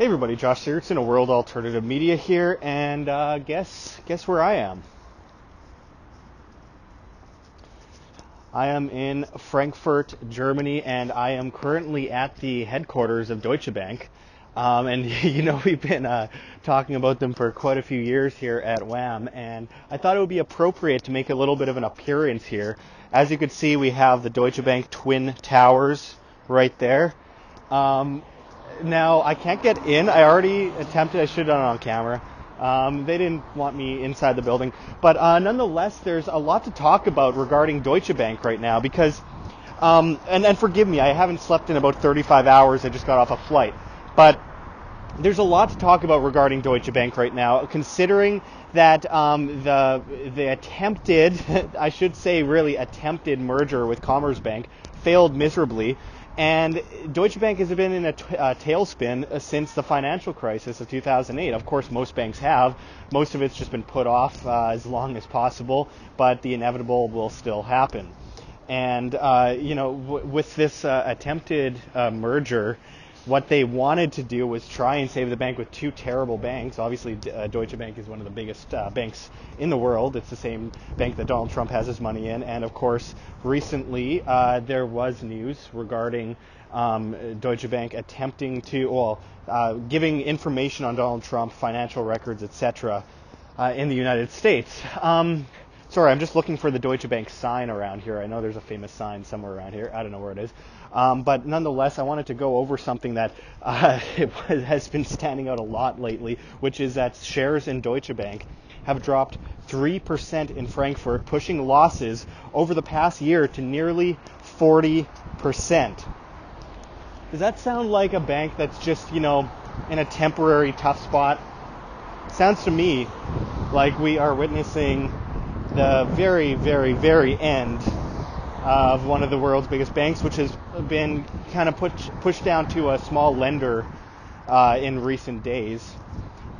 Hey everybody, Josh Sigurdson of World Alternative Media here, and guess where I am? I am in Frankfurt, Germany, and I am currently at the headquarters of Deutsche Bank. And we've been talking about them for quite a few years here at WAM, and I thought it would be appropriate to make a little bit of an appearance here. As you can see, we have the Deutsche Bank Twin Towers right there. Now, I can't get in. I already attempted. I should have done it on camera. They didn't want me inside the building. But nonetheless, there's a lot to talk about regarding Deutsche Bank right now because, and forgive me, I haven't slept in about 35 hours. I just got off a flight. But there's a lot to talk about regarding Deutsche Bank right now, considering that the attempted, I should say really attempted merger with Commerzbank failed miserably. And Deutsche Bank has been in a tailspin since the financial crisis of 2008. Of course, most banks have. Most of it's just been put off as long as possible, but the inevitable will still happen. And, with this attempted merger, what they wanted to do was try and save the bank with two terrible banks. Obviously, Deutsche Bank is one of the biggest banks in the world. It's the same bank that Donald Trump has his money in. And of course, recently there was news regarding Deutsche Bank attempting to, giving information on Donald Trump, financial records, etc. In the United States. Sorry, I'm just looking for the Deutsche Bank sign around here. I know there's a famous sign somewhere around here. I don't know where it is. But nonetheless, I wanted to go over something that has been standing out a lot lately, which is that shares in Deutsche Bank have dropped 3% in Frankfurt, pushing losses over the past year to nearly 40%. Does that sound like a bank that's just, in a temporary tough spot? Sounds to me like we are witnessing the very, very, very end of one of the world's biggest banks, which has been kind of pushed down to a small lender in recent days.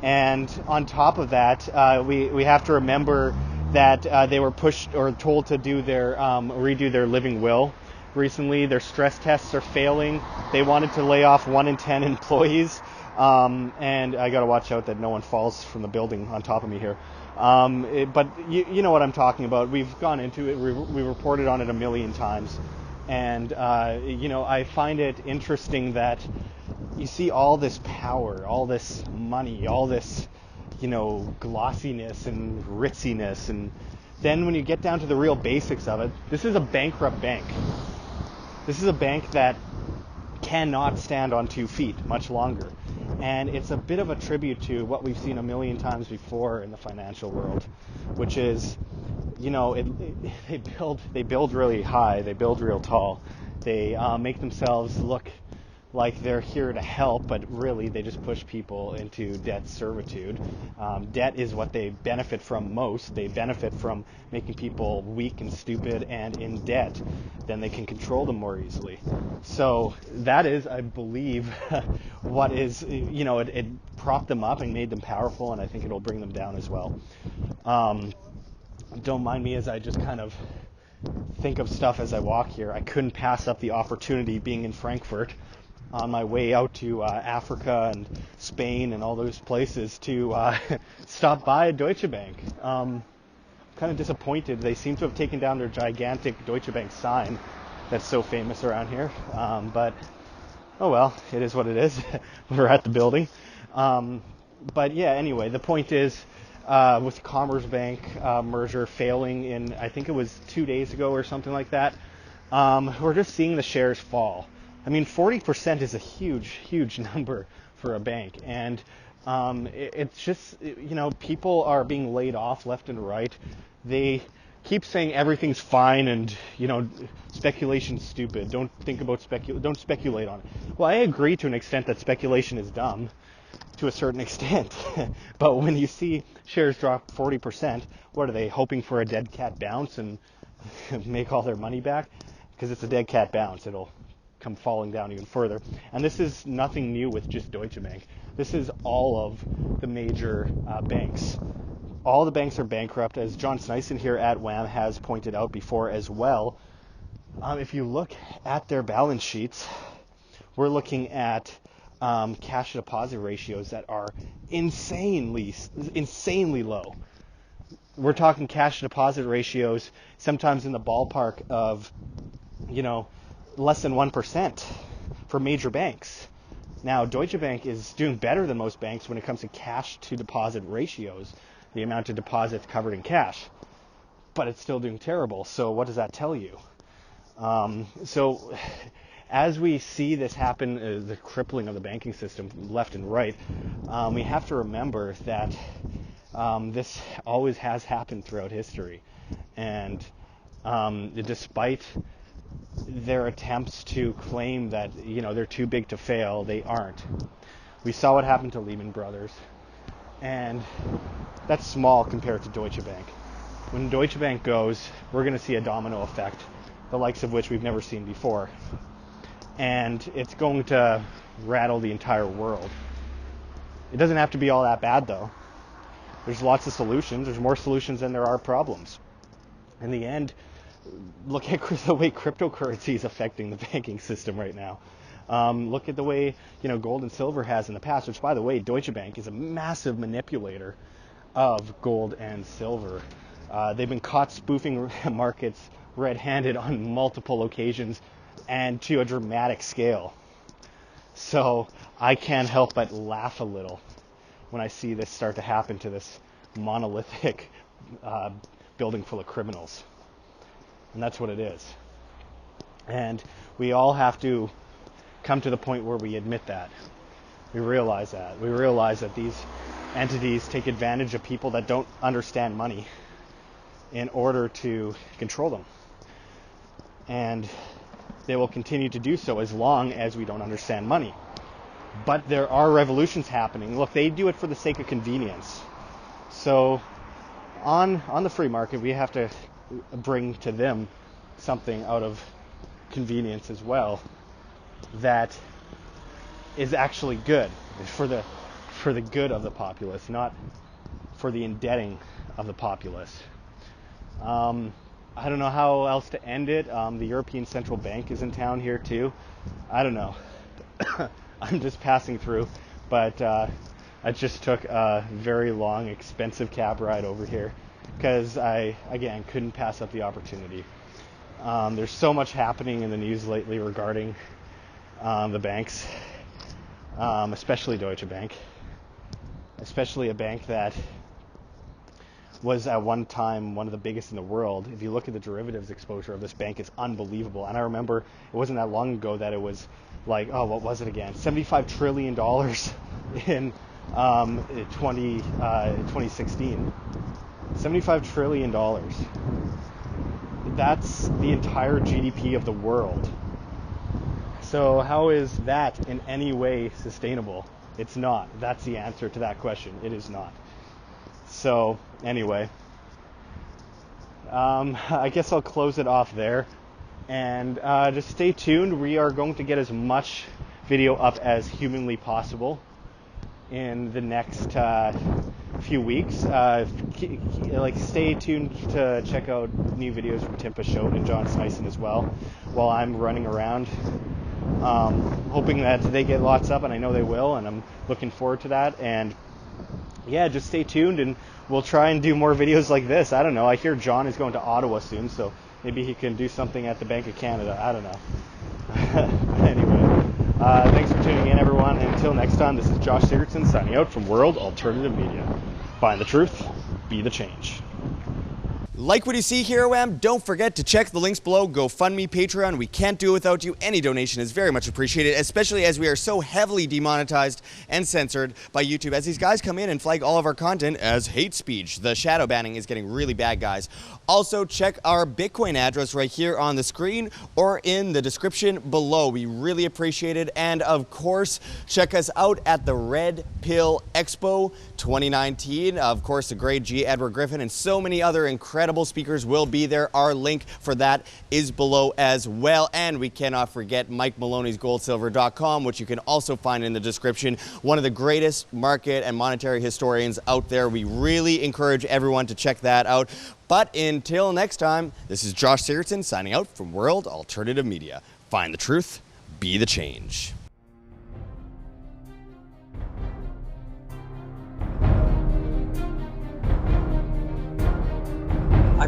And on top of that, we have to remember that they were pushed or told to do their redo their living will recently. Their stress tests are failing. They wanted to lay off 1 in 10 employees, and I got to watch out that no one falls from the building on top of me here. But you know what I'm talking about. We've gone into it. We reported on it a million times. And, I find it interesting that you see all this power, all this money, all this, glossiness and ritziness. And then when you get down to the real basics of it, this is a bankrupt bank. This is a bank that cannot stand on 2 feet much longer. And it's a bit of a tribute to what we've seen a million times before in the financial world, which is, they build really high, they build real tall, they make themselves look like they're here to help, but really they just push people into debt servitude. Debt is what they benefit from most. They benefit from making people weak and stupid and in debt. Then they can control them more easily. So that is, I believe, what is, it propped them up and made them powerful, and I think it'll bring them down as well. Don't mind me as I just kind of think of stuff as I walk here. I couldn't pass up the opportunity being in Frankfurt on my way out to Africa and Spain and all those places to stop by Deutsche Bank. Kind of disappointed. They seem to have taken down their gigantic Deutsche Bank sign that's so famous around here. But, oh well, it is what it is. We're at the building. But yeah, anyway, the point is, with Commerzbank merger failing in, I think it was 2 days ago or something like that, we're just seeing the shares fall. I mean, 40% is a huge, huge number for a bank. And it's just, people are being laid off left and right. They keep saying everything's fine and, speculation's stupid. Don't speculate on it. Well, I agree to an extent that speculation is dumb to a certain extent. But when you see shares drop 40%, what are they, hoping for a dead cat bounce and make all their money back? Because it's a dead cat bounce. It'll come falling down even further. And this is nothing new with just Deutsche Bank. This is all of the major banks. All the banks are bankrupt, as John Snyson here at WAM has pointed out before as well. If you look at their balance sheets, we're looking at cash to deposit ratios that are insanely low. We're talking cash to deposit ratios sometimes in the ballpark of, less than 1% for major banks. Now, Deutsche Bank is doing better than most banks when it comes to cash to deposit ratios, the amount of deposits covered in cash, but it's still doing terrible. So what does that tell you? So as we see this happen, the crippling of the banking system left and right, we have to remember that this always has happened throughout history. And despite their attempts to claim that, they're too big to fail, they aren't. We saw what happened to Lehman Brothers, and that's small compared to Deutsche Bank. When Deutsche Bank goes, we're going to see a domino effect, the likes of which we've never seen before. And it's going to rattle the entire world. It doesn't have to be all that bad, though. There's lots of solutions. There's more solutions than there are problems. In the end, look at the way cryptocurrency is affecting the banking system right now. Look at the way, gold and silver has in the past, which, by the way, Deutsche Bank is a massive manipulator of gold and silver. They've been caught spoofing markets red-handed on multiple occasions and to a dramatic scale. So I can't help but laugh a little when I see this start to happen to this monolithic building full of criminals. And that's what it is. And we all have to come to the point where we admit that. We realize that. We realize that these entities take advantage of people that don't understand money in order to control them. And they will continue to do so as long as we don't understand money. But there are revolutions happening. Look, they do it for the sake of convenience. So on the free market, we have to bring to them something out of convenience as well that is actually good for the good of the populace, not for the indebting of the populace. I don't know how else to end it. The European Central Bank is in town here too. I don't know. I'm just passing through, but I just took a very long, expensive cab ride over here because I, again, couldn't pass up the opportunity. There's so much happening in the news lately regarding the banks, especially Deutsche Bank, especially a bank that was at one time one of the biggest in the world. If you look at the derivatives exposure of this bank, it's unbelievable. And I remember it wasn't that long ago that it was like, what was it again? $75 trillion in 2016. $75 trillion. That's the entire GDP of the world. So how is that in any way sustainable? It's not. That's the answer to that question. It is not. So anyway, I guess I'll close it off there. And just stay tuned. We are going to get as much video up as humanly possible in the next few weeks. Stay tuned to check out new videos from Tim Pashot and John Snyson as well while I'm running around, hoping that they get lots up, and I know they will, and I'm looking forward to that. And yeah, just stay tuned, and we'll try and do more videos like this. I don't know. I hear John is going to Ottawa soon, so maybe he can do something at the Bank of Canada. I don't know. Anyway, thanks for tuning in, everyone. And until next time, this is Josh Sigurdson signing out from World Alternative Media. Find the truth, be the change. Like what you see here, OM? Don't forget to check the links below. GoFundMe, Patreon. We can't do it without you. Any donation is very much appreciated, especially as we are so heavily demonetized and censored by YouTube as these guys come in and flag all of our content as hate speech. The shadow banning is getting really bad, guys. Also, check our Bitcoin address right here on the screen or in the description below. We really appreciate it. And of course, check us out at the Red Pill Expo 2019. Of course, the great G. Edward Griffin and so many other incredible speakers will be there. Our link for that is below as well. And we cannot forget Mike Maloney's goldsilver.com, which you can also find in the description. One of the greatest market and monetary historians out there. We really encourage everyone to check that out. But until next time, this is Josh Sigurdson signing out from World Alternative Media. Find the truth, be the change.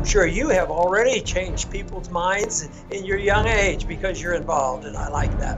I'm sure you have already changed people's minds in your young age because you're involved, and I like that.